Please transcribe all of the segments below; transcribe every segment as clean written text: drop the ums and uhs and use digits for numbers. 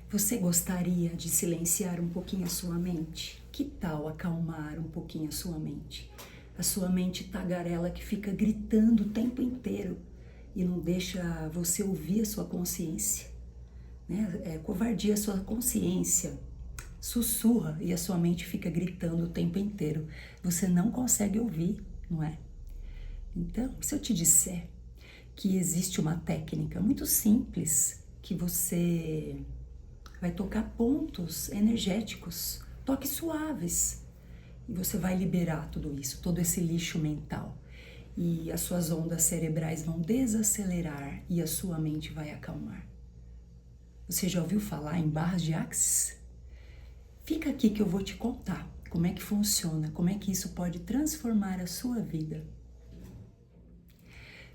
Você gostaria de silenciar um pouquinho a sua mente? Que tal acalmar um pouquinho a sua mente? A sua mente tagarela que fica gritando o tempo inteiro e não deixa você ouvir a sua consciência, né? Covardia a sua consciência. Sussurra e a sua mente fica gritando o tempo inteiro. Você não consegue ouvir, não é? Então, se eu te disser que existe uma técnica muito simples que você vai tocar pontos energéticos, toques suaves, e você vai liberar tudo isso, todo esse lixo mental. E as suas ondas cerebrais vão desacelerar e a sua mente vai acalmar. Você já ouviu falar em barras de Axis? Fica aqui que eu vou te contar como é que funciona, como é que isso pode transformar a sua vida.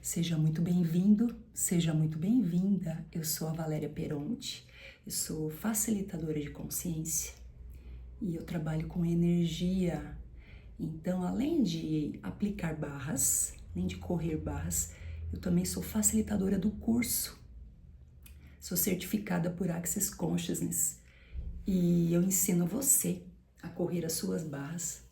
Seja muito bem-vindo, seja muito bem-vinda. Eu sou a Valéria Peronte, eu sou facilitadora de consciência e eu trabalho com energia. Então, além de aplicar barras, além de correr barras, eu também sou facilitadora do curso. Sou certificada por Access Consciousness e eu ensino você a correr as suas barras.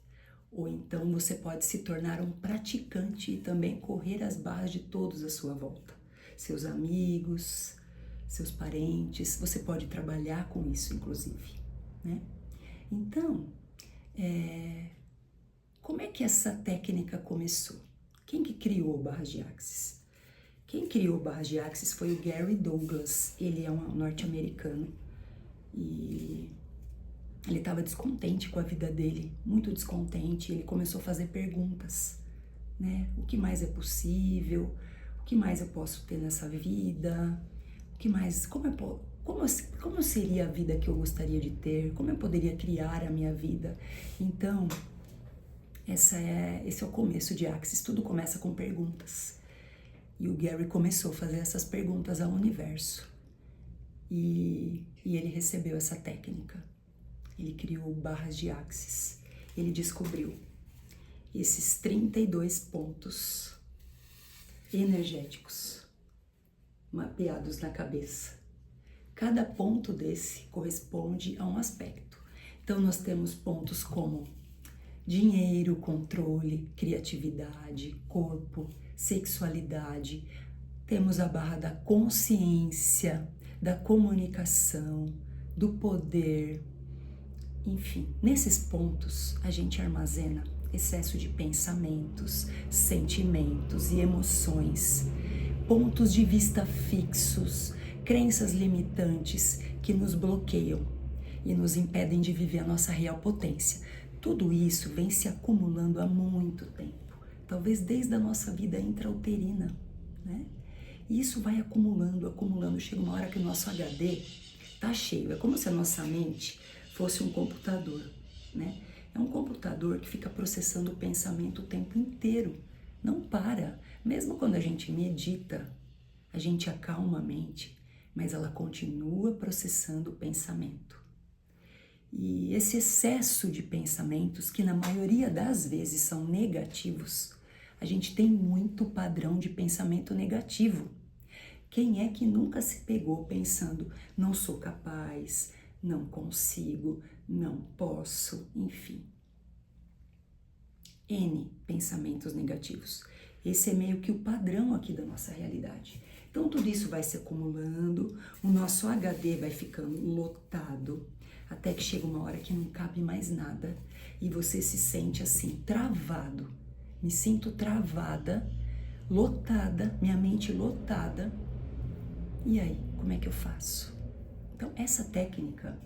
Ou então você pode se tornar um praticante e também correr as barras de todos à sua volta. Seus amigos, seus parentes, você pode trabalhar com isso, inclusive, né? Então, como é que essa técnica começou? Quem que criou barras de Axis? Quem criou barras de Axis foi o Gary Douglas. Ele é um norte-americano e ele estava descontente com a vida dele, muito descontente. Ele começou a fazer perguntas, né? O que mais é possível? O que mais eu posso ter nessa vida? O que mais? Como seria a vida que eu gostaria de ter? Como eu poderia criar a minha vida? Então, esse é o começo de Axis. Tudo começa com perguntas. E o Gary começou a fazer essas perguntas ao universo. E ele recebeu essa técnica. Ele criou barras de Axis. Ele descobriu esses 32 pontos energéticos mapeados na cabeça. Cada ponto desse corresponde a um aspecto. Então, nós temos pontos como dinheiro, controle, criatividade, corpo, sexualidade. Temos a barra da consciência, da comunicação, do poder. Enfim, nesses pontos a gente armazena excesso de pensamentos, sentimentos e emoções, pontos de vista fixos, crenças limitantes que nos bloqueiam e nos impedem de viver a nossa real potência. Tudo isso vem se acumulando há muito tempo, talvez desde a nossa vida intrauterina, né? E isso vai acumulando, chega uma hora que o nosso HD tá cheio. É como se a nossa mente fosse um computador, né? É um computador que fica processando o pensamento o tempo inteiro, não para. Mesmo quando a gente medita, a gente acalma a mente, mas ela continua processando o pensamento. E esse excesso de pensamentos, que na maioria das vezes são negativos, a gente tem muito padrão de pensamento negativo. Quem é que nunca se pegou pensando, não sou capaz, não consigo, não posso, enfim. N pensamentos negativos. Esse é meio que o padrão aqui da nossa realidade. Então tudo isso vai se acumulando, o nosso HD vai ficando lotado, até que chega uma hora que não cabe mais nada e você se sente assim, travado. Me sinto travada, lotada, minha mente lotada. E aí, como é que eu faço? Então, essa técnica,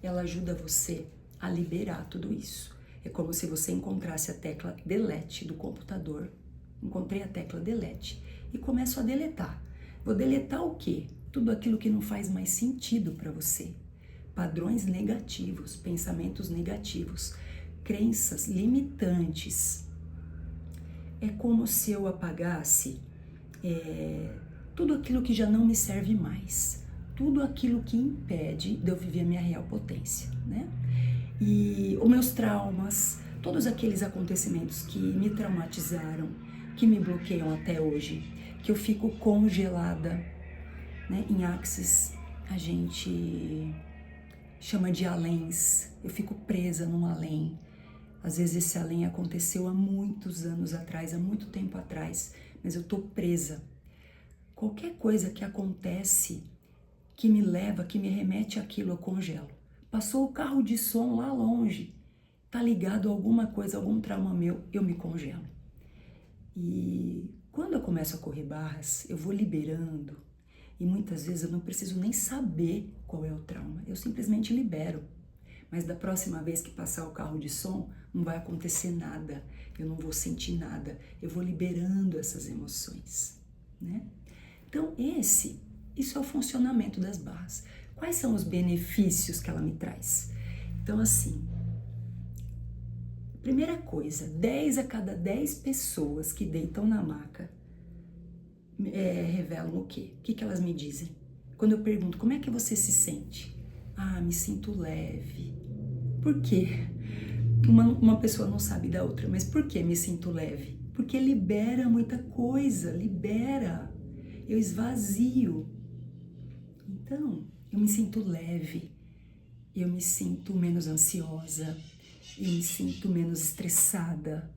ela ajuda você a liberar tudo isso. É como se você encontrasse a tecla delete do computador. Encontrei a tecla delete e começo a deletar. Vou deletar o quê? Tudo aquilo que não faz mais sentido para você. Padrões negativos, pensamentos negativos, crenças limitantes. É como se eu apagasse tudo aquilo que já não me serve mais. Tudo aquilo que impede de eu viver a minha real potência, né? E os meus traumas, todos aqueles acontecimentos que me traumatizaram, que me bloqueiam até hoje, que eu fico congelada, né, em Axis, a gente chama de aléns. Eu fico presa num além. Às vezes esse além aconteceu há muitos anos atrás, há muito tempo atrás, mas eu tô presa. Qualquer coisa que acontece, que me leva, que me remete àquilo, eu congelo. Passou o carro de som lá longe, tá ligado a alguma coisa, algum trauma meu, eu me congelo. E quando eu começo a correr barras, eu vou liberando. E muitas vezes eu não preciso nem saber qual é o trauma, eu simplesmente libero. Mas da próxima vez que passar o carro de som, não vai acontecer nada, eu não vou sentir nada, eu vou liberando essas emoções, né? Então isso é o funcionamento das barras. Quais são os benefícios que ela me traz? Então assim, primeira coisa, 10 a cada 10 pessoas que deitam na maca revelam o quê? O que elas me dizem? Quando eu pergunto, como é que você se sente? Ah, me sinto leve. Por quê? Uma pessoa não sabe da outra, mas por que me sinto leve? Porque libera muita coisa, libera. Eu esvazio. Então, eu me sinto leve, eu me sinto menos ansiosa, eu me sinto menos estressada.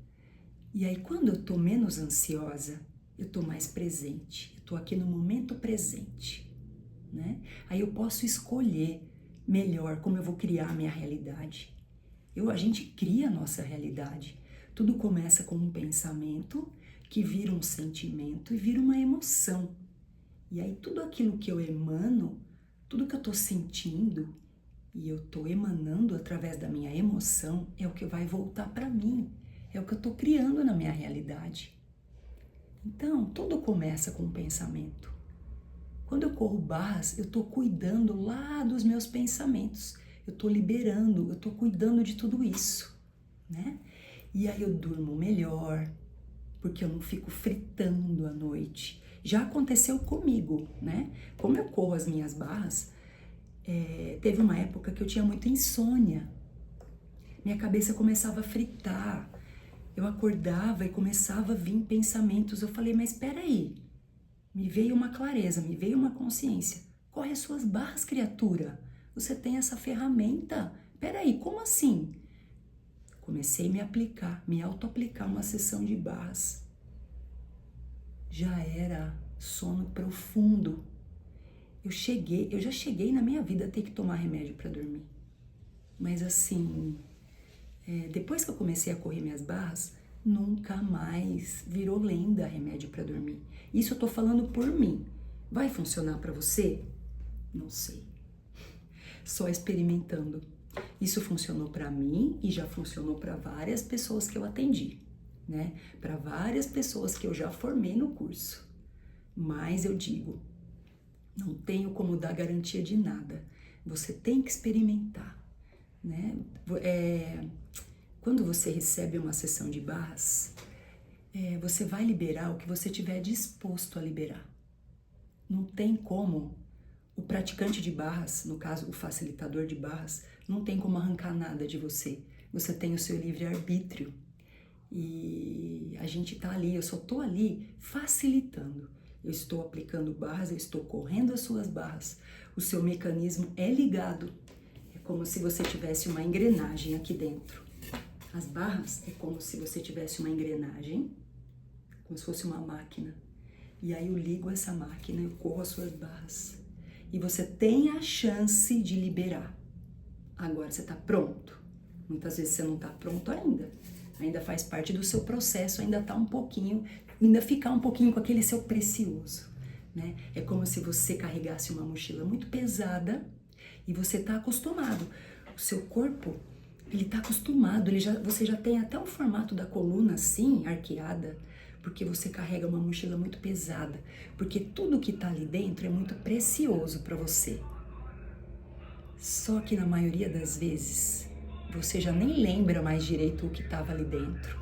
E aí, quando eu tô menos ansiosa, eu tô mais presente, eu tô aqui no momento presente, né? Aí eu posso escolher melhor como eu vou criar a minha realidade. A gente cria a nossa realidade. Tudo começa com um pensamento que vira um sentimento e vira uma emoção. E aí tudo aquilo que eu emano, tudo que eu tô sentindo e eu tô emanando através da minha emoção é o que vai voltar para mim, é o que eu tô criando na minha realidade. Então, tudo começa com um pensamento. Quando eu corro barras, eu tô cuidando lá dos meus pensamentos. Eu tô liberando, eu tô cuidando de tudo isso, né? E aí eu durmo melhor, porque eu não fico fritando à noite. Já aconteceu comigo, né? Como eu corro as minhas barras, teve uma época que eu tinha muita insônia. Minha cabeça começava a fritar. Eu acordava e começava a vir pensamentos. Eu falei, mas espera aí. Me veio uma clareza, me veio uma consciência. Corre as suas barras, criatura. Você tem essa ferramenta. Peraí, como assim? Comecei a me aplicar, me auto-aplicar uma sessão de barras. Já era sono profundo. Eu já cheguei na minha vida a ter que tomar remédio para dormir. Mas assim, depois que eu comecei a correr minhas barras, nunca mais virou lenda remédio para dormir. Isso eu tô falando por mim. Vai funcionar para você? Não sei. Só experimentando. Isso funcionou para mim e já funcionou para várias pessoas que eu atendi, né? Para várias pessoas que eu já formei no curso. Mas eu digo, não tenho como dar garantia de nada. Você tem que experimentar, né? Quando você recebe uma sessão de barras, você vai liberar o que você tiver disposto a liberar. Não tem como o praticante de barras, no caso o facilitador de barras, não tem como arrancar nada de você. Você tem o seu livre-arbítrio. E a gente tá ali, eu só tô ali facilitando. Eu estou aplicando barras, eu estou correndo as suas barras. O seu mecanismo é ligado. É como se você tivesse uma engrenagem aqui dentro. As barras é como se você tivesse uma engrenagem, como se fosse uma máquina. E aí eu ligo essa máquina, eu corro as suas barras. E você tem a chance de liberar. Agora você tá pronto. Muitas vezes você não tá pronto ainda. Ainda faz parte do seu processo, ainda tá um pouquinho, ainda ficar um pouquinho com aquele seu precioso, né? É como se você carregasse uma mochila muito pesada e você tá acostumado. O seu corpo, ele tá acostumado, você já tem até o formato da coluna assim, arqueada, porque você carrega uma mochila muito pesada, porque tudo que tá ali dentro é muito precioso para você. Só que na maioria das vezes, você já nem lembra mais direito o que estava ali dentro.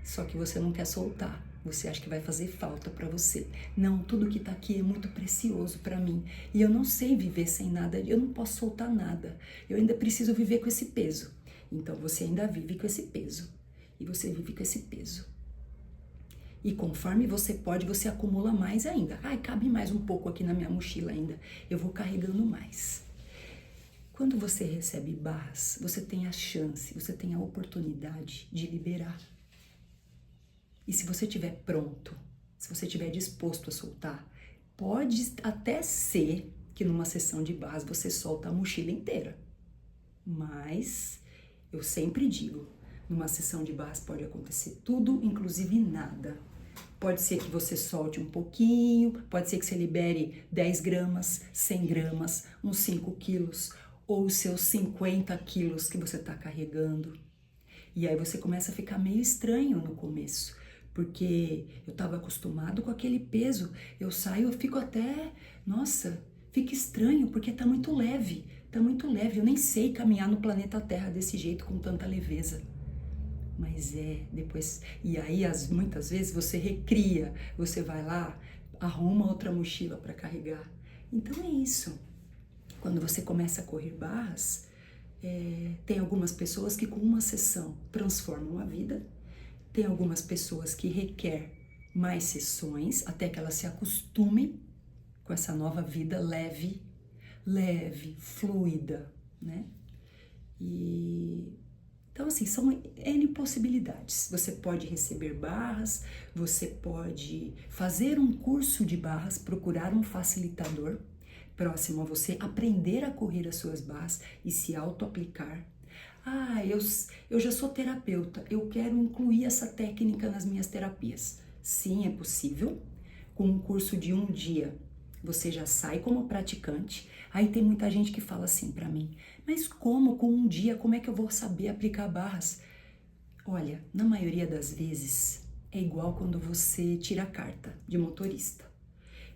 Só que você não quer soltar. Você acha que vai fazer falta para você. Não, tudo que tá aqui é muito precioso para mim. E eu não sei viver sem nada, eu não posso soltar nada. Eu ainda preciso viver com esse peso. Então você ainda vive com esse peso. E você vive com esse peso. E conforme você pode, você acumula mais ainda. Ai, cabe mais um pouco aqui na minha mochila ainda. Eu vou carregando mais. Quando você recebe barras, você tem a chance, você tem a oportunidade de liberar. E se você estiver pronto, se você estiver disposto a soltar, pode até ser que numa sessão de barras você solta a mochila inteira. Mas eu sempre digo, numa sessão de barras pode acontecer tudo, inclusive nada. Pode ser que você solte um pouquinho, pode ser que você libere 10 gramas, 100 gramas, uns 5 quilos, ou os seus 50 quilos que você está carregando. E aí você começa a ficar meio estranho no começo, porque eu estava acostumado com aquele peso. Eu saio, eu fico até, nossa, fica estranho, porque tá muito leve, eu nem sei caminhar no planeta Terra desse jeito, com tanta leveza. Mas depois, e aí muitas vezes você recria, você vai lá, arruma outra mochila para carregar. Então é isso. Quando você começa a correr barras, tem algumas pessoas que com uma sessão transformam a vida, tem algumas pessoas que requer mais sessões até que elas se acostumem com essa nova vida leve, fluida, né? Então, assim, são N possibilidades. Você pode receber barras, você pode fazer um curso de barras, procurar um facilitador próximo a você, aprender a correr as suas barras e se auto-aplicar. Ah, eu já sou terapeuta, eu quero incluir essa técnica nas minhas terapias. Sim, é possível. Com um curso de um dia, você já sai como praticante. Aí tem muita gente que fala assim pra mim, mas como com um dia, como é que eu vou saber aplicar barras? Olha, na maioria das vezes, é igual quando você tira a carta de motorista.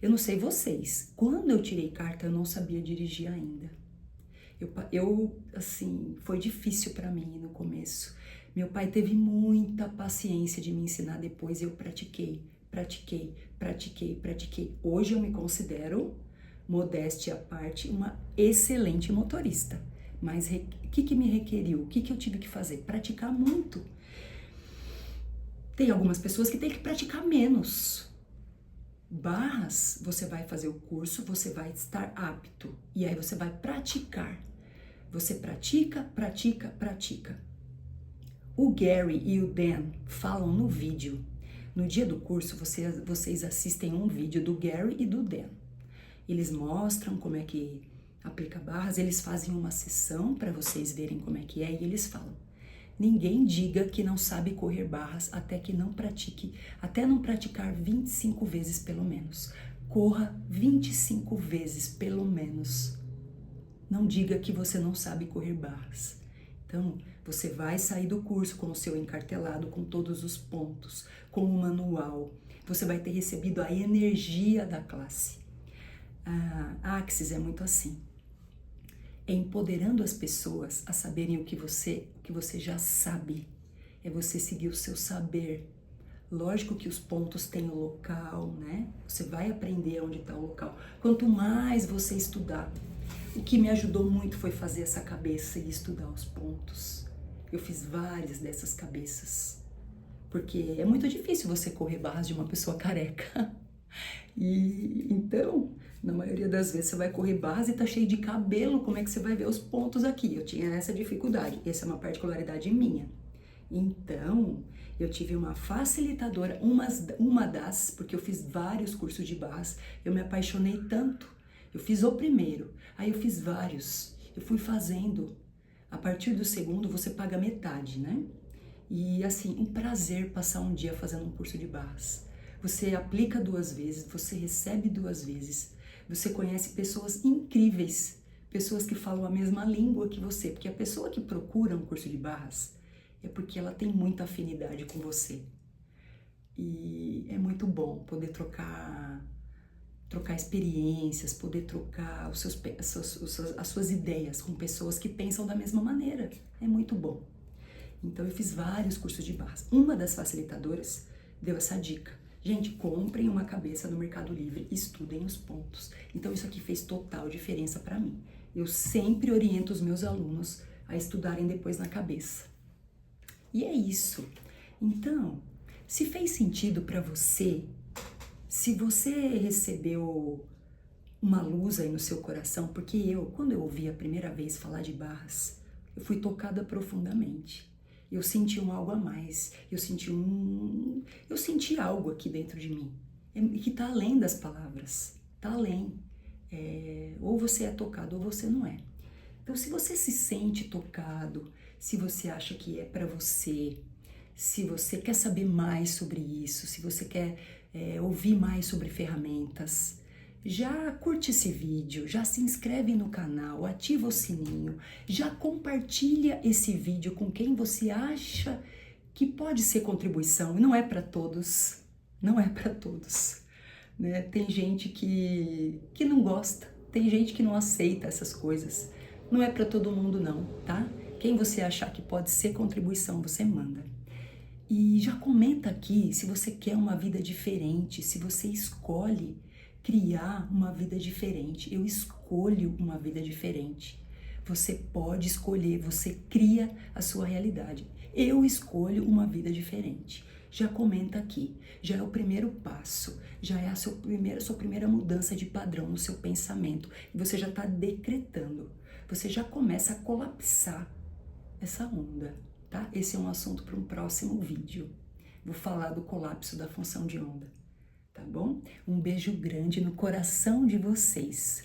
Eu não sei vocês, quando eu tirei carta eu não sabia dirigir ainda. Assim, foi difícil pra mim no começo. Meu pai teve muita paciência de me ensinar, depois eu pratiquei. Hoje eu me considero, modéstia à parte, uma excelente motorista. Mas o que me requeriu? O que eu tive que fazer? Praticar muito. Tem algumas pessoas que têm que praticar menos. Barras, você vai fazer o curso, você vai estar apto. E aí você vai praticar. Você pratica. O Gary e o Dan falam no vídeo. No dia do curso, vocês assistem um vídeo do Gary e do Dan. Eles mostram como é que aplica barras, eles fazem uma sessão para vocês verem como é que é e eles falam: ninguém diga que não sabe correr barras até não praticar 25 vezes pelo menos. Corra 25 vezes pelo menos. Não diga que você não sabe correr barras. Então, você vai sair do curso com o seu encartelado, com todos os pontos, com o manual. Você vai ter recebido a energia da classe. A Axis é muito assim. É empoderando as pessoas a saberem o que você já sabe. É você seguir o seu saber. Lógico que os pontos têm o local, né? Você vai aprender onde está o local. Quanto mais você estudar. O que me ajudou muito foi fazer essa cabeça e estudar os pontos. Eu fiz várias dessas cabeças. Porque é muito difícil você correr barras de uma pessoa careca. E então, na maioria das vezes você vai correr barras e tá cheio de cabelo, como é que você vai ver os pontos aqui? Eu tinha essa dificuldade, essa é uma particularidade minha. Então, eu tive uma facilitadora, porque eu fiz vários cursos de barras, eu me apaixonei tanto. Eu fiz o primeiro, aí eu fiz vários, eu fui fazendo. A partir do segundo você paga metade, né? E assim, um prazer passar um dia fazendo um curso de barras. Você aplica 2 vezes, você recebe 2 vezes, você conhece pessoas incríveis, pessoas que falam a mesma língua que você, porque a pessoa que procura um curso de barras é porque ela tem muita afinidade com você. E é muito bom poder trocar experiências, poder trocar as suas ideias com pessoas que pensam da mesma maneira. É muito bom. Então eu fiz vários cursos de barras. Uma das facilitadoras deu essa dica. Gente, comprem uma cabeça no Mercado Livre, estudem os pontos. Então isso aqui fez total diferença para mim. Eu sempre oriento os meus alunos a estudarem depois na cabeça. E é isso. Então, Se fez sentido para você, se você recebeu uma luz aí no seu coração, porque quando eu ouvi a primeira vez falar de barras, eu fui tocada profundamente. Eu senti algo a mais, eu senti algo aqui dentro de mim, que está além das palavras, está além. Ou você é tocado ou você não é. Então, se você se sente tocado, se você acha que é para você, se você quer saber mais sobre isso, se você quer ouvir mais sobre ferramentas, já curte esse vídeo, já se inscreve no canal, ativa o sininho, já compartilha esse vídeo com quem você acha que pode ser contribuição. Não é para todos, não é para todos, né? Tem gente que não gosta, tem gente que não aceita essas coisas. Não é para todo mundo não, tá? Quem você achar que pode ser contribuição, você manda. E já comenta aqui se você quer uma vida diferente, se você escolhe criar uma vida diferente. Eu escolho uma vida diferente. Você pode escolher, você cria a sua realidade. Eu escolho uma vida diferente. Já comenta aqui, já é o primeiro passo, já é a sua primeira mudança de padrão no seu pensamento. E você já está decretando, você já começa a colapsar essa onda, tá? Esse é um assunto para um próximo vídeo. Vou falar do colapso da função de onda, tá bom? Um beijo grande no coração de vocês.